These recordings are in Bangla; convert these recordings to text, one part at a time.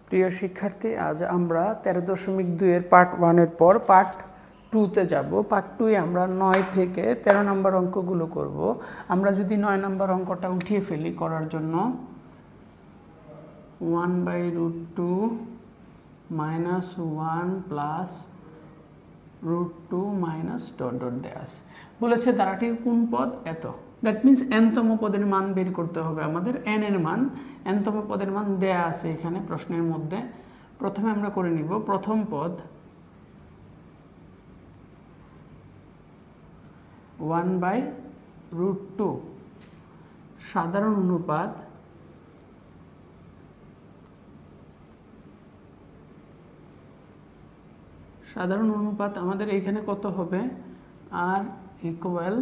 প্রিয় শিক্ষার্থী, আজ আমরা 13.2 এর পার্ট 1 এর পর পার্ট 2-তে যাব। পার্ট 2-এ আমরা 9 থেকে 13 নম্বর অঙ্কগুলো করব। আমরা যদি 9 নম্বর অঙ্কটা উঠিয়ে ফেলি করার জন্য 1/√2 -1 + √2 - ডট ডট দেয়া আছে। বলেছে ধারাটির কোন পদ এত, দ্যাট মিন্স n-তম পদের মান বের করতে হবে আমাদের। n এর মান, n-তম পদের মান দেয়া আছে এখানে প্রশ্নের মধ্যে। প্রথমে আমরা করে নিব প্রথম পদ 1/√2 সাধারণ অনুপাত আমাদের এখানে কত হবে, আর ইকুয়াল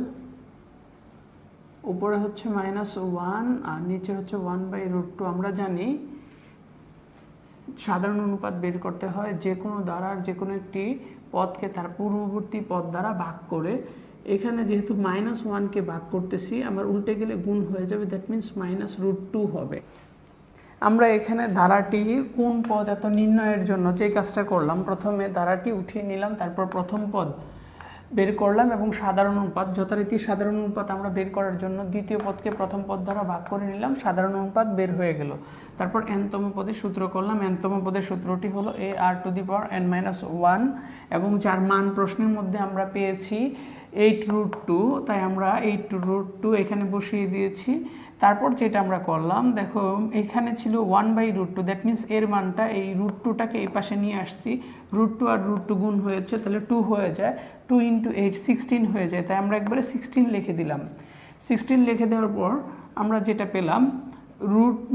উপরে হচ্ছে -1 আর নিচে হচ্ছে 1/√2। আমরা জানি সাধারণ অনুপাত বের করতে হয় যে কোনো দ্বারার যে কোনো একটি পদকে তার পূর্ববর্তী পদ দ্বারা ভাগ করে। এখানে যেহেতু -1কে ভাগ করতেছি, আমার উল্টে গেলে গুণ হয়ে যাবে, দ্যাট মিন্স -√2 হবে। আমরা এখানে ধারাটির কোন পদ এত নির্ণয়ের জন্য যে কাজটা করলাম, প্রথমে ধারাটি উঠিয়ে নিলাম, তারপর প্রথম পদ বের করলাম এবং সাধারণ অনুপাত যথারীতি সাধারণ অনুপাত আমরা বের করার জন্য দ্বিতীয় পদকে প্রথম পদ দ্বারা ভাগ করে নিলাম, সাধারণ অনুপাত বের হয়ে গেল। তারপর n-তম পদের সূত্র করলাম। n-তম পদের সূত্রটি হলো ar⁻n-1 এবং যার মান প্রশ্নের মধ্যে আমরা পেয়েছি 8√2, তাই আমরা 8√2 এখানে বসিয়ে দিয়েছি। তারপর যেটা আমরা করলাম, দেখো এখানে ছিল 1/√2, দ্যাট মিন্স এর মানটা এই √2টাকে এই পাশে নিয়ে আসছি। √2 আর √2 গুণ হয়েছে, তাহলে 2 হয়ে যায়, 2 × 8 16 হয়ে যায়, তাই আমরা একবারে 16 লিখে দিলাম। 16 লিখে দেওয়ার পর আমরা যেটা পেলাম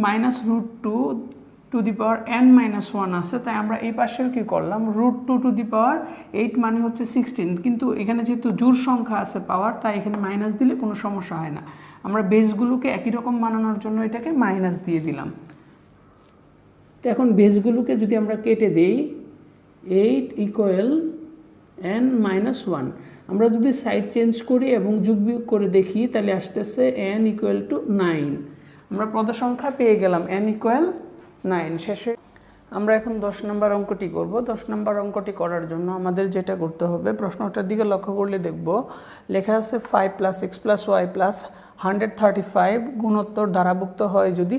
-√2n-1 আছে, তাই আমরা এই পাশেও কি করলাম, √2⁸ মানে হচ্ছে 16, কিন্তু এখানে যেহেতু জোড় সংখ্যা আছে পাওয়ার, তাই এখানে মাইনাস দিলে কোনো সমস্যা হয় না। আমরা বেসগুলোকে একই রকম বানানোর জন্য এটাকে মাইনাস দিয়ে দিলাম। তো এখন বেসগুলোকে যদি আমরা কেটে দিই, 8 = n-1, আমরা যদি সাইড চেঞ্জ করি এবং যোগ বিয়োগ করে দেখি, তাহলে আসতেছে n = 9। আমরা পদ সংখ্যা পেয়ে গেলাম n = 9। শেষে আমরা এখন 10 নম্বর অঙ্কটি করব। 10 নম্বর অঙ্কটি করার জন্য আমাদের যেটা করতে হবে, প্রশ্নটার দিকে লক্ষ্য করলে দেখব লেখা আছে 5 + x + y + 135 গুণোত্তর দ্বারাভুক্ত হয় যদি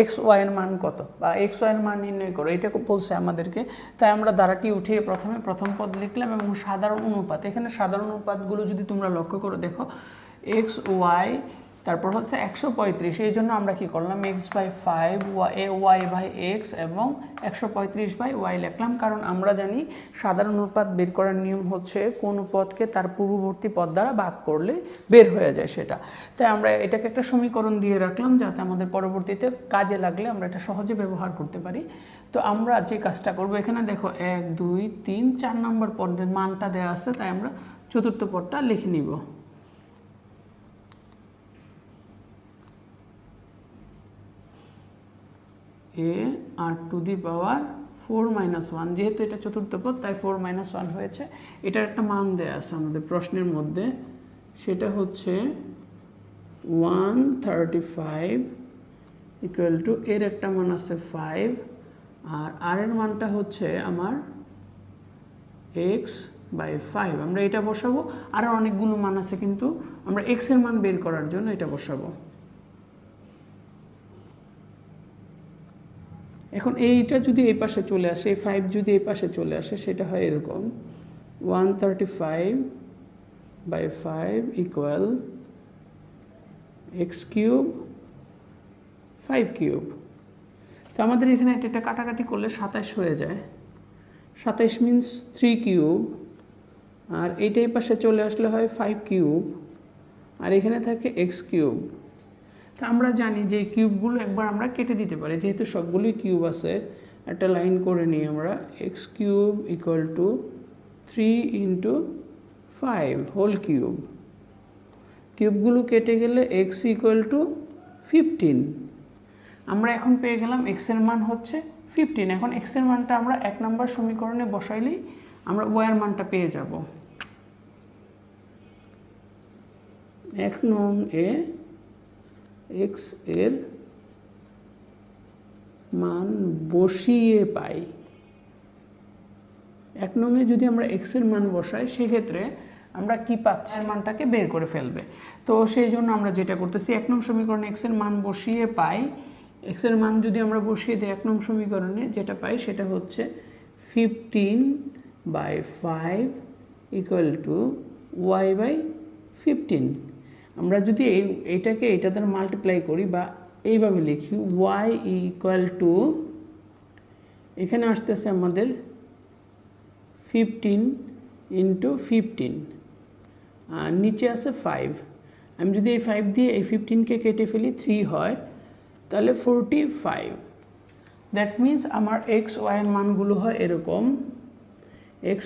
x y এর মান কত, বা x y এর মান নির্ণয় করো, এটা বলছে আমাদেরকে। তাই আমরা দ্বারাটি উঠিয়ে প্রথমে প্রথম পদ লিখলাম এবং সাধারণ অনুপাত, এখানে সাধারণ অনুপাতগুলো যদি তোমরা লক্ষ্য করো দেখো x y তারপর হচ্ছে 135, এই জন্য আমরা কি করলাম x/5 y/x এবং 135/y লিখলাম, কারণ আমরা জানি সাধারণ অনুপাত বের করার নিয়ম হচ্ছে কোন পদকে তার পূর্ববর্তী পদ দ্বারা ভাগ করলে বের হয়ে যায় সেটা। তাই আমরা এটাকে একটা সমীকরণ দিয়ে রাখলাম যাতে আমাদের পরবর্তীতে কাজে লাগলে আমরা এটা সহজে ব্যবহার করতে পারি। তো আমরা যে কাজটা করব, এখানে দেখো 1 2 3 4 নম্বর পদের মানটা দেওয়া আছে, তাই আমরা চতুর্থ পদটা লিখে নিব। ar⁴ - 1, যেহেতু এটা চতুর্থ পদ তাই 4 - 1 হয়েছে। এটার একটা মান দেয়া আছে আমাদের প্রশ্নের মধ্যে, সেটা হচ্ছে 135 = এর একটা মান আছে 5, আর আর এর মানটা হচ্ছে আমার x/5। আমরা এটা বসাবো, আর অনেকগুলো মান আছে কিন্তু আমরা x এর মান বের করার জন্য এটা বসাবো। এখন এইটা যদি এই পাশে চলে আসে, 5 যদি এই পাশে চলে আসে, সেটা হয় এরকম 135/5 = x³ 5³। তো আমাদের এখানে এটা কাটাকাটি করলে 27 হয়ে যায়, 27 মিন্স 3³, আর এইটাই পাশে চলে আসলে হয় 5³, আর এখানে থাকে x³। তা আমরা জানি যে কিউবগুলো একবার আমরা কেটে দিতে পারি, যেহেতু সবগুলোই কিউব আছে। একটা লাইন করে নিই আমরা, x³ = 3 × 5 হোল কিউব। কিউবগুলো কেটে গেলে x = 15। আমরা এখন পেয়ে গেলাম x এর মান হচ্ছে 15। এখন x এর মানটা আমরা 1 নম্বর সমীকরণে বসাইলেই আমরা y এর মানটা পেয়ে যাব। 1 নং এ x এর মান বসিয়ে পাই। 1 নংয়ে যদি আমরা x এর মান বসাই সেক্ষেত্রে আমরা কি পাচ্ছি, মানটাকে বের করে ফেলবে। তো সেই জন্য আমরা যেটা করতেছি 1 নং সমীকরণে x এর মান বসিয়ে পাই। x এর মান যদি আমরা বসিয়ে দিই 1 নং সমীকরণে, যেটা পাই সেটা হচ্ছে 15/5 = y/15। আমরা যদি এইটাকে এটা দ্বারা মাল্টিপ্লাই করি বা এইভাবে লিখি y = এখানে আসতেছে আমাদের 15 × 15 আর নিচে আছে 5। আমি যদি এই 5 দিয়ে এই 15কে কেটে ফেলি 3 হয়, তাহলে 45। দ্যাট মিন্স আমার এক্স ওয়াইয়ের মানগুলো হয় এরকম, x,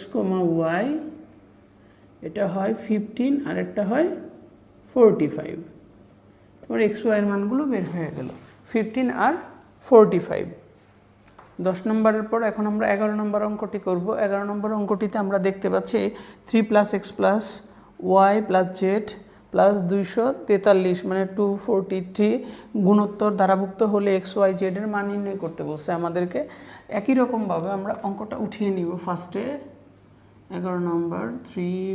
y এটা হয় 15 আর একটা হয় 45। তোমার এক্স ওয়াইয়ের মানগুলো বের হয়ে গেল 15 আর 45। 10 নম্বরের পর এখন আমরা 11 নম্বর অঙ্কটি করব। 11 নম্বর অঙ্কটিতে আমরা দেখতে পাচ্ছি 3 + x + y + z + 243 মানে 243 গুণোত্তর দ্বারাভুক্ত হলে x, y, z এর মান নির্ণয় করতে বলছে আমাদেরকে। একই রকমভাবে আমরা অঙ্কটা উঠিয়ে নিব। ফার্স্টে 11 নম্বর 3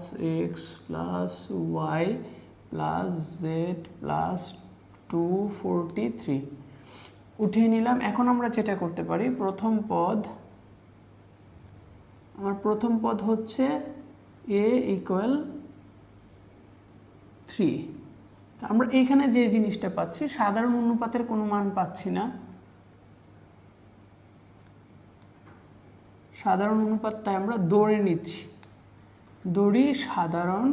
+ x + y + z + 243 উঠিয়ে নিলাম। এখন আমরা যেটা করতে পারি, প্রথম পদ হচ্ছে a = 3। তো আমরা এইখানে যে জিনিসটা পাচ্ছি, সাধারণ অনুপাতের কোনো মান পাচ্ছি না। সাধারণ অনুপাত তাই আমরা ধরে নিচ্ছি, ধরি সাধারণ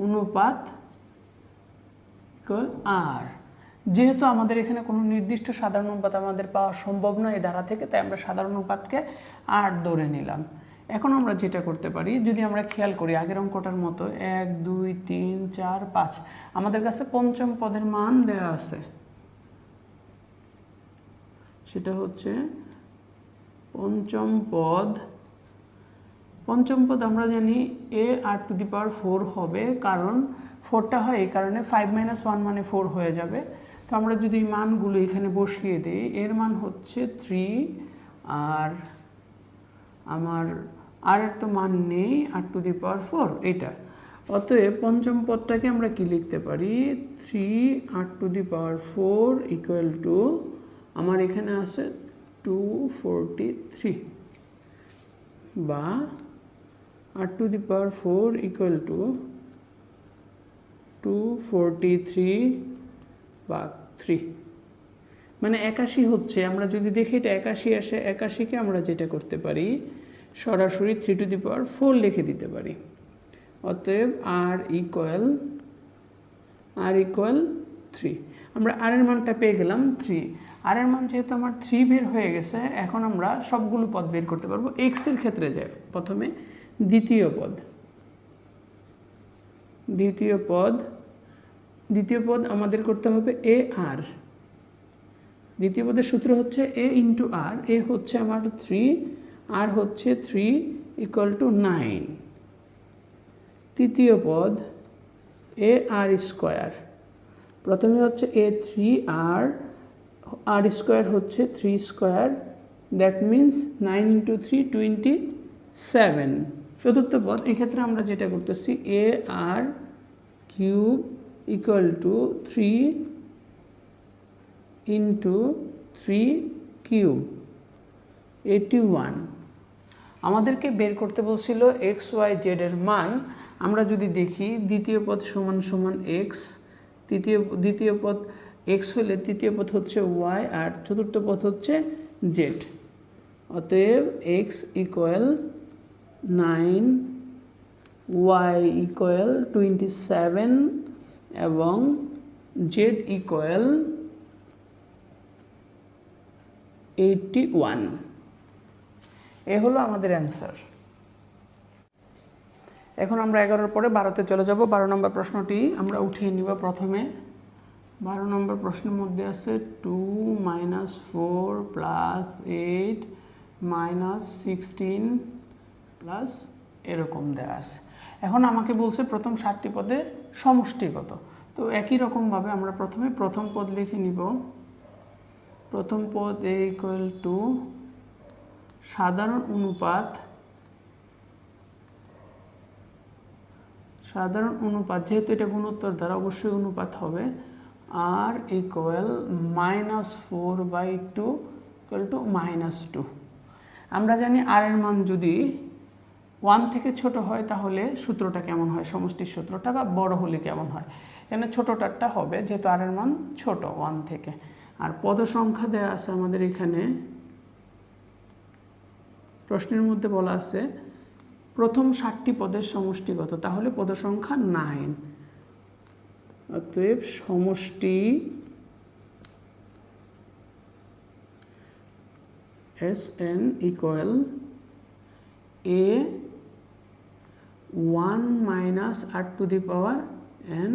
অনুপাত r। যেহেতু আমাদের এখানে কোনো নির্দিষ্ট সাধারণ অনুপাত আমাদের পাওয়া সম্ভব নয় এই ধারা থেকে, তাই আমরা সাধারণ অনুপাতকে r ধরে নিলাম। এখন আমরা যেটা করতে পারি, যদি আমরা খেয়াল করি আগের অঙ্কটার মতো 1, 2, 3, 4, 5 আমাদের কাছে পঞ্চম পদের মান দেওয়া আছে, সেটা হচ্ছে পঞ্চম পদ আমরা জানি a r⁴ হবে, কারণ 4টা হয় এই কারণে 5 - 1 মানে 4 হয়ে যাবে। তো আমরা যদি মানগুলো এখানে বসিয়ে দিই, এর মান হচ্ছে 3 আর আমার আর এর তো মান নেই, r⁴ এটা। অতএব পঞ্চম পদটাকে আমরা কি লিখতে পারি, 3r⁴ = আমার এখানে আছে 243 বা r⁴ = 243/3 মানে 81 হচ্ছে। আমরা যদি দেখি এটা 81 আসে, 81কে আমরা যেটা করতে পারি সরাসরি 3⁴ লিখে দিতে পারি। অতএব r = 3। আমরা r এর মানটা পেয়ে গেলাম 3। r এর মান যেহেতু আমার 3 বের হয়ে গেছে, এখন আমরা সবগুলো পদ বের করতে পারবো। x এর ক্ষেত্রে যাই প্রথমে, দ্বিতীয় পদ আমাদের করতে হবে ar। দ্বিতীয় পদের সূত্র হচ্ছে a × r। a হচ্ছে আমার 3, r হচ্ছে 3 = 9। তৃতীয় পদ ar²। প্রথমে হচ্ছে a3r, r² হচ্ছে 3², দ্যাট মিন্স 9 × 3 27। চতুর্থ পদ, এক্ষেত্রে আমরা যেটা করতেছি ar³ = 3 × 3³ 81। আমাদেরকে বের করতে বলছিল x, y, z এর মান। আমরা যদি দেখি দ্বিতীয় পদ = x, দ্বিতীয় পদ x হলে তৃতীয় পদ হচ্ছে y আর চতুর্থ পদ হচ্ছে z। অতএব x = 9, y = 27 এবং z = 81। এ হলো আমাদের অ্যান্সার। এখন আমরা 11-এর পরে 12তে চলে যাব। 12 নম্বর প্রশ্নটি আমরা উঠিয়ে নিব। প্রথমে 12 নম্বর প্রশ্নের মধ্যে আছে 2 - 4 + 8 - 16 + এরকম দেওয়া আছে। এখন আমাকে বলছে প্রথম 7টি পদে সমষ্টি কত। তো একই রকমভাবে আমরা প্রথমে প্রথম পদ লিখে নিব। প্রথম পদ a ইকুয়াল টু সাধারণ অনুপাত যেহেতু এটা গুণোত্তর দ্বারা অবশ্যই অনুপাত হবে, r ইকুয়াল -4/2 ইকুয়াল টু -2। আমরা জানি r এর মান যদি 1 থেকে ছোট হয় তাহলে সূত্রটা কেমন হয়, সমষ্টির সূত্রটা, বা বড় হলে কেমন হয়। এখানে ছোটটারটা হবে যেহেতু r এর মান ছোট 1 থেকে। আর পদ সংখ্যা দেওয়া আছে আমাদের এখানে প্রশ্নের মধ্যে বলা আছে প্রথম 60টি পদের সমষ্টি কত, তাহলে পদ সংখ্যা 9। অতএব সমষ্টি Sn equal a 1 minus r to the power n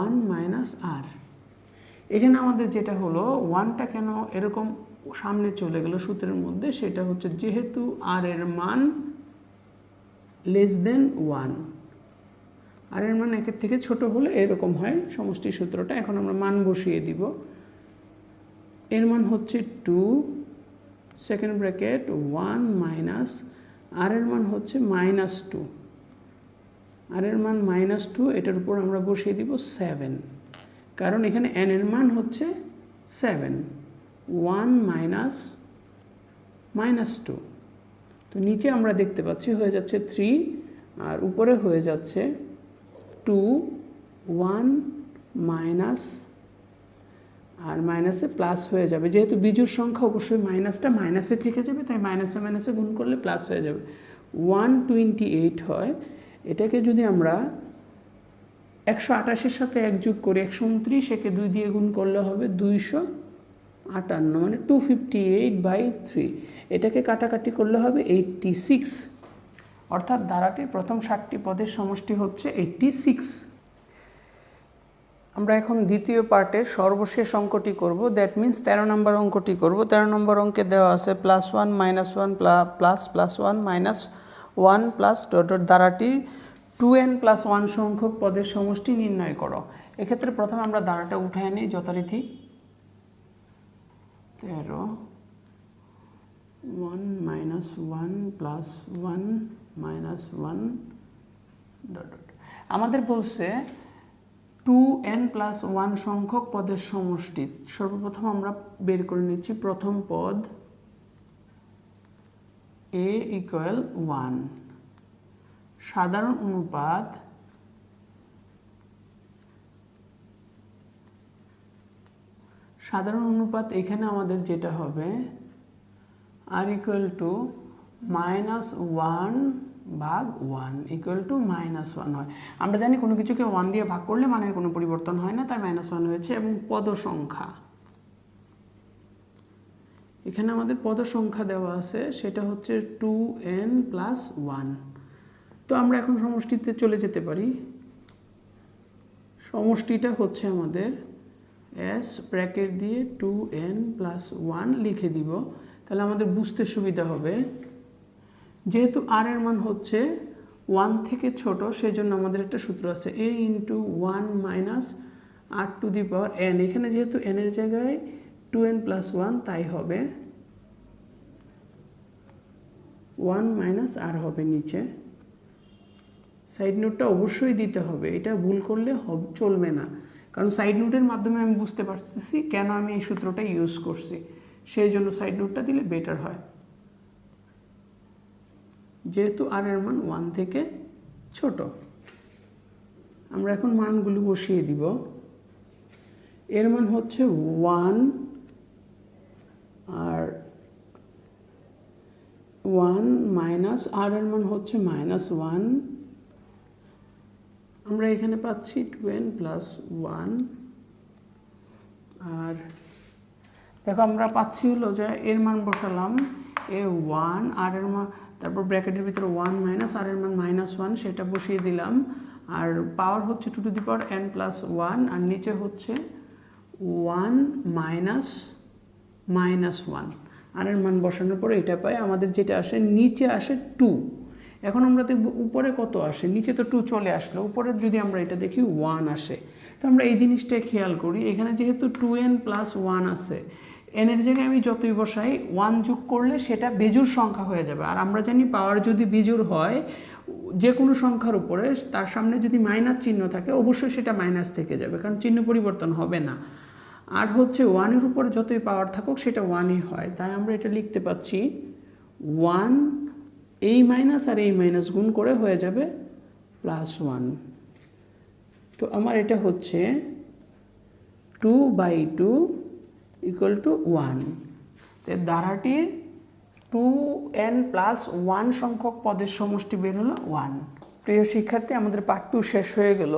1 minus r। এখানে আমাদের যেটা হলো 1টা কেন এরকম সামনে চলে গেল সূত্রের মধ্যে, সেটা হচ্ছে যেহেতু r এর মান লেস দেন 1, r এর মান 1 থেকে ছোট হলে এরকম হয় সমষ্টি সূত্রটা। এখন আমরা মান বসিয়ে দিব। এর মান হচ্ছে 2 সেকেন্ড ব্র্যাকেট 1 মাইনাস r এর মান হচ্ছে -2, r এর মান -2, এটার উপর আমরা বসিয়ে দিব 7, কারণ এখানে n এর মান হচ্ছে 7, 1 মাইনাস -2। তো নিচে আমরা দেখতে পাচ্ছি হয়ে যাচ্ছে 3, আর উপরে হয়ে যাচ্ছে 2, 1 মাইনাস, আর মাইনাসে প্লাস হয়ে যাবে। যেহেতু বিজোড় সংখ্যা অবশ্যই মাইনাসটা মাইনাসে থেকে যাবে, তাই মাইনাসে মাইনাসে গুণ করলে প্লাস হয়ে যাবে। 128 হয়। এটাকে যদি আমরা 128-এর সাথে 1 যোগ করি 129, একে 2 দিয়ে গুণ করলে হবে 258, মানে 258/3। এটাকে কাটাকাটি করলে হবে 86, অর্থাৎ ধারাটির প্রথম 60টি পদের সমষ্টি হচ্ছে 86। আমরা এখন দ্বিতীয় পার্টের সর্বশেষ অঙ্কটি করব, দ্যাট মিন্স 13 নম্বর অঙ্কটি করব। 13 নম্বর অঙ্কে দেওয়া আছে +1 -1 ++1 -1 প্লাস ধারাটির 2n+1 সংখ্যক পদের সমষ্টি নির্ণয় করো। এক্ষেত্রে প্রথমে আমরা ধারাটা উঠায় নিই যথারীতি। 13 1 -1 +1 -1 আমাদের বলছে 2n+1 সংখ্যক পদের সমষ্টি। সর্বপ্রথম আমরা বের করে নিচ্ছি প্রথম পদ a ইকুয়াল 1, সাধারণ অনুপাত এখানে আমাদের যেটা হবে r equal to -1/1 equal to -1 হয়। আমরা জানি কোনো কিছুকে 1 দিয়ে ভাগ করলে মানের কোনো পরিবর্তন হয় না, তাই -1 হয়েছে। এবং পদ সংখ্যা এখানে আমাদের পদ সংখ্যা দেওয়া আছে, সেটা হচ্ছে 2n+1। তো আমরা এখন সমষ্টিতে চলে যেতে পারি। সমষ্টিটা হচ্ছে আমাদের s ব্র্যাকেট দিয়ে 2n+1 লিখে দিব, তাহলে আমাদের বুঝতে সুবিধা হবে। যেহেতু r এর মান হচ্ছে 1 থেকে ছোট, সেজন্য আমাদের একটা সূত্র আছে a × 1 minus r to the power n। এখানে যেহেতু n এর জায়গায় 2n+1, তাই হবে 1 মাইনাস r হবে নিচে। সাইড নোটটা অবশ্যই দিতে হবে, এটা ভুল করলে চলবে না, কারণ সাইড নোটের মাধ্যমে আমি বুঝতে পারতেছি কেন আমি এই সূত্রটা ইউজ করছি, সেই জন্য সাইড নোটটা দিলে বেটার হয়। যেহেতু r এর মান 1 থেকে ছোট, আমরা এখন মানগুলো বসিয়ে দিব। এর মান হচ্ছে 1, আর 1 মাইনাস r এর মান হচ্ছে -1। আমরা এখানে পাচ্ছি 2n+1, আর দেখো আমরা পাচ্ছি হলো যে এর মান বসালাম a1, r এর মান, তারপর ব্র্যাকেটের ভিতরে 1 মাইনাস r এর মান -1, সেটা বসিয়ে দিলাম। আর পাওয়ার হচ্ছে 2 টু দি পাওয়ার n+1, আর নিচে হচ্ছে 1 মাইনাস -1। r এর মান বসানোর পরে এটা পাই, আমাদের যেটা আসে নিচে আসে 2। এখন আমরা দেখব উপরে কত আসে। নিচে তো 2 চলে আসলো, উপরে যদি আমরা এটা দেখি 1 আসে। তো আমরা এই জিনিসটাই খেয়াল করি, এখানে যেহেতু 2n + 1 আছে, n এর জায়গায় আমি যতই বসাই 1 যোগ করলে সেটা বেজোড় সংখ্যা হয়ে যাবে। আর আমরা জানি পাওয়ার যদি বিজোড় হয় যে কোনো সংখ্যার উপরে তার সামনে যদি মাইনাস চিহ্ন থাকে অবশ্যই সেটা মাইনাস থেকে যাবে, কারণ চিহ্ন পরিবর্তন হবে না। আর হচ্ছে 1-এর উপরে যতই পাওয়ার থাকুক সেটা 1ই হয়, তাই আমরা এটা লিখতে পাচ্ছি 1 এই মাইনাস আর এই মাইনাস গুণ করে হয়ে যাবে +1। তো আমার এটা হচ্ছে 2/2 = 1। এর দ্বারাটির 2n + 1 সংখ্যক পদের সমষ্টি বের হলো 1। প্রিয় শিক্ষার্থী, আমাদের পার্ট 2 শেষ হয়ে গেল।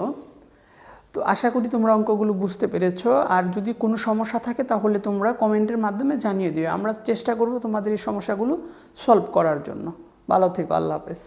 তো আশা করি তোমরা অঙ্কগুলো বুঝতে পেরেছো। আর যদি কোনো সমস্যা থাকে তাহলে তোমরা কমেন্টের মাধ্যমে জানিয়ে দিও, আমরা চেষ্টা করব তোমাদের এই সমস্যাগুলো সলভ করার জন্য। ভালো থেকো, আল্লাহ হাফেজ।